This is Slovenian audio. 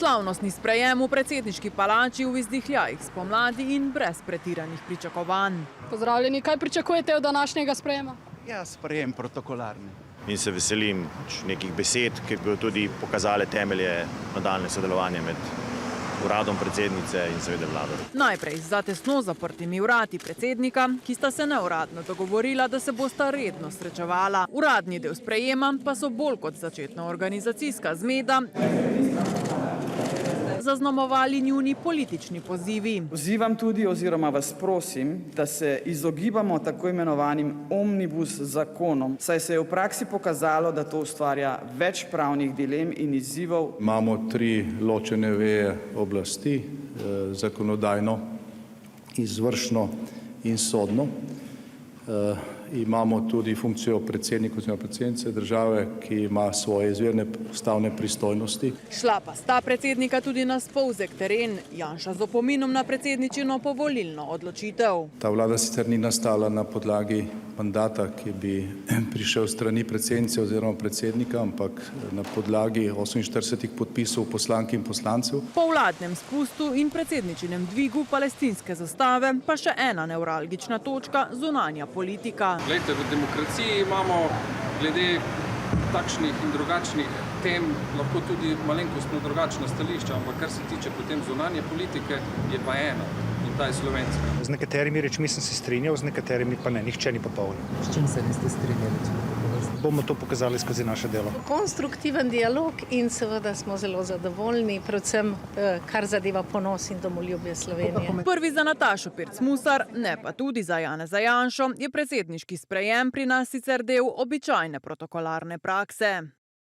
Slavnostni sprejem v predsedniški palači v izdihljajih spomladi in brez pretiranih pričakovanj. Pozdravljeni, kaj pričakujete od današnjega sprejema? Ja, sprejem protokolarni. In se veselim nekih besed, ki bodo tudi pokazale temelje nadaljne sodelovanje med uradom predsednice in seveda vlado. Najprej za tesno zaprtimi vrati predsednika, ki sta se neuradno dogovorila, da se bosta redno srečevala. Uradni del sprejema pa so bolj kot začetna organizacijska zmeda zaznamovali njuni politični pozivi. Pozivam tudi oziroma vas prosim, da se izogibamo tako imenovanim omnibus zakonom, saj se je v praksi pokazalo, da to ustvarja več pravnih dilem in izzivov. Imamo 3 ločene veje oblasti, zakonodajno, izvršno in sodno. Imamo tudi funkcijo predsednika oziroma predsednice države, ki ima svoje izvirne ustavne pristojnosti. Šla pa sta predsednika tudi na spolzek teren, Janša z opominom na predsedničino povolilno odločitev. Ta vlada sicer ni nastala na podlagi mandata, ki bi prišel strani predsednice oziroma predsednika, ampak na podlagi 48 podpisov poslank in poslancev. Po vladnem spustu in predsedničinem dvigu palestinske zastave pa še ena nevralgična točka, zunanja politika. Glejte, v demokraciji imamo glede takšnih in drugačnih tem lahko tudi malenkostno drugačna stališča, ampak kar se tiče potem zunanje politike, je pa ena in ta je slovenska. Z nekaterimi rečmi sem se strinjal, z nekaterimi pa ne, nihče ni popoln. S čim se niste strinjali? Bomo to pokazali skozi naše delo. Konstruktiven dialog in seveda smo zelo zadovoljni, predvsem kar zadeva ponos in domoljubje Slovenije. Prvi za Natašo Pirc-Musar, ne pa tudi za Janeza Janšo, je predsedniški sprejem pri nas sicer del običajne protokolarne prakse.